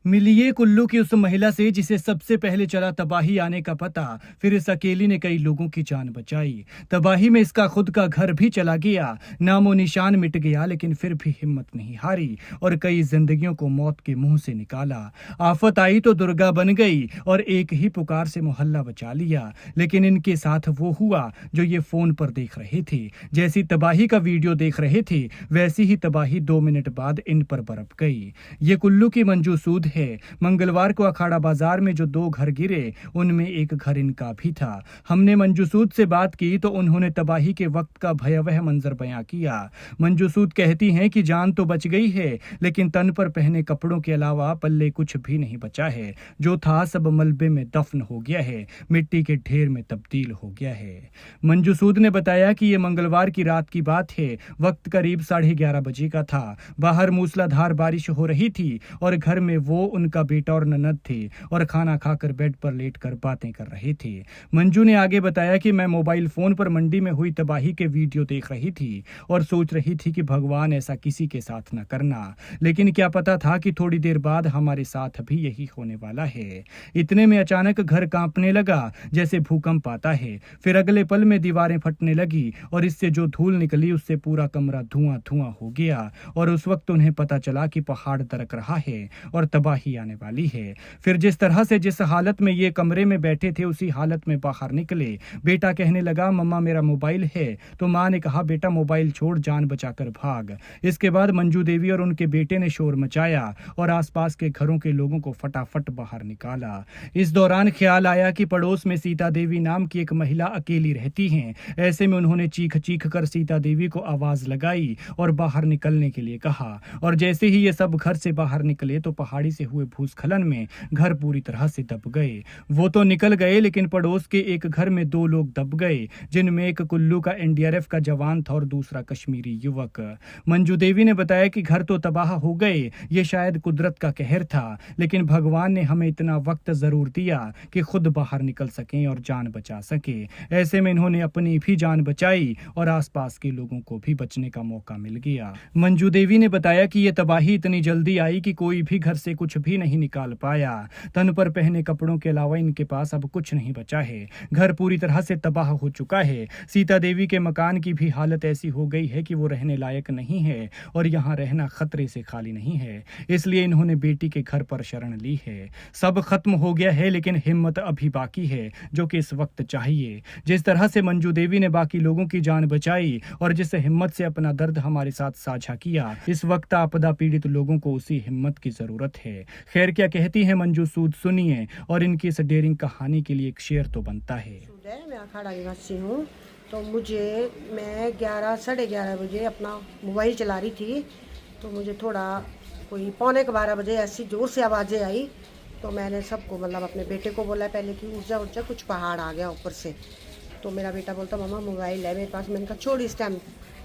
मिलिए कुल्लू की उस महिला से जिसे सबसे पहले चला तबाही आने का पता। फिर इस अकेली ने कई लोगों की जान बचाई। तबाही में इसका खुद का घर भी चला गया, नामो निशान मिट गया, लेकिन फिर भी हिम्मत नहीं हारी और कई जिंदगियों को मौत के मुंह से निकाला। आफत आई तो दुर्गा बन गई और एक ही पुकार से मोहल्ला बचा लिया। लेकिन इनके साथ वो हुआ जो ये फोन पर देख रहे थे। जैसी तबाही का वीडियो देख रहे थे वैसी ही तबाही 2 मिनट बाद इन पर बरप गई। ये कुल्लू की मंजू सूद है। मंगलवार को अखाड़ा बाजार में जो 2 घर गिरे उनमें एक घर इनका भी था। हमने मंजू सूद से बात की तो उन्होंने तबाही के वक्त का भयावह मंजर बयां किया। मंजू सूद कहती हैं कि जान तो बच गई है, लेकिन तन पर पहने कपड़ों के अलावा पल्ले कुछ भी नहीं बचा है। जो था सब मलबे में दफन हो गया है, मिट्टी के ढेर में तब्दील हो गया है। मंजू सूद ने बताया कि ये मंगलवार की रात की बात है। वक्त करीब 11:30 बजे का था। बाहर मूसलाधार बारिश हो रही थी और घर में वो, उनका बेटा और ननद थे और खाना खाकर बेड पर लेटकर बातें कर रहे थे। मंजू ने आगे बताया कि मैं मोबाइल फोन पर मंडी में हुई तबाही के वीडियो देख रही थी और सोच रही थी कि भगवान ऐसा किसी के साथ न करना, लेकिन क्या पता था कि थोड़ी देर बाद हमारे साथ भी यही होने वाला है। इतने में अचानक घर कांपने लगा जैसे भूकंप आता है। फिर अगले पल में दीवारें फटने लगी और इससे जो धूल निकली उससे पूरा कमरा धुआं धुआं हो गया और उस वक्त उन्हें पता चला कि पहाड़ दरक रहा है और तबाही आने वाली है। फिर जिस तरह से जिस हालत में ये कमरे में बैठे थे उसी हालत में बाहर निकले। बेटा कहने लगा मम्मा मेरा मोबाइल है, तो माँ ने कहा बेटा मोबाइल छोड़ जान बचाकर भाग। इसके बाद मंजू देवी और उनके बेटे ने शोर मचाया और आसपास के घरों के लोगों को फटाफट बाहर निकाला। इस दौरान ख्याल आया कि पड़ोस में सीता देवी नाम की एक महिला अकेली रहती हैं। ऐसे में उन्होंने चीख चीख कर सीता देवी को आवाज लगाई और बाहर निकलने के लिए कहा। और जैसे ही ये सब घर से बाहर निकले तो पहाड़ी से हुए भूस्खलन में घर पूरी तरह से दब गए। वो तो निकल गए, लेकिन पड़ोस के एक घर में 2 लोग दब गए, जिनमें एक कुल्लू का एनडीआरएफ का जवान था और दूसरा कश्मीरी युवक। मंजू देवी ने बताया कि घर तो तबाह हो गए, ये शायद कुदरत का कहर था, लेकिन भगवान ने हमें इतना वक्त जरूर दिया कि खुद बाहर निकल सकें और जान बचा सके। ऐसे में इन्होंने अपनी भी जान बचाई और आसपास के लोगों को भी बचने का मौका मिल गया। मंजू देवी ने बताया कि यह तबाही इतनी जल्दी आई कि कोई भी घर से कुछ भी नहीं निकाल पाया। तन पर पहने कपड़ों के अलावा इनके पास अब कुछ नहीं बचा है। घर पूरी तरह से तबाह हो चुका है। सीता देवी के मकान की भी हालत ऐसी हो गई है कि वो रहने लायक नहीं है और यहाँ रहना खतरे से खाली नहीं है। इसलिए इन्होंने बेटी के घर पर शरण ली है। सब खत्म हो गया है, लेकिन हिम्मत अभी बाकी है, जो कि इस वक्त चाहिए। जिस तरह से मंजू देवी ने बाकी लोगों की जान बचाई और जिस हिम्मत से अपना दर्द हमारे साथ साझा किया, इस वक्त आपदा पीड़ित लोगों को उसी हिम्मत की जरूरत है। खैर क्या कहती है मंजू सूद सुनिए, और इनकी इस डेयरिंग कहानी के लिए एक शेर तो बनता है। मैं अखाड़ा निवासी हूँ। तो मैं 11 साढ़े 11 बजे अपना मोबाइल चला रही थी, तो मुझे थोड़ा कोई 11:45 बजे ऐसी ज़ोर से आवाज़ें आई। तो मैंने सबको मतलब अपने बेटे को बोला पहले कि ऊर्जा ऊर्जा कुछ पहाड़ आ गया ऊपर से। तो मेरा बेटा बोलता मम्मा मोबाइल है मेरे पास। मैंने कहा छोड़ इस टाइम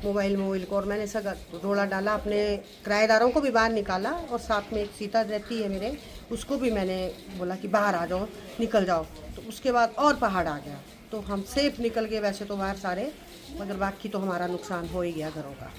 मोबाइल को, और मैंने सब रोड़ा डाला, अपने किराएदारों को भी बाहर निकाला और साथ में एक सीता रहती है मेरे, उसको भी मैंने बोला कि बाहर आ जाओ, निकल जाओ। तो उसके बाद और पहाड़ आ गया, तो हम सेफ निकल गए वैसे तो बाहर सारे, मगर बाकी तो हमारा नुकसान हो ही गया घरों का।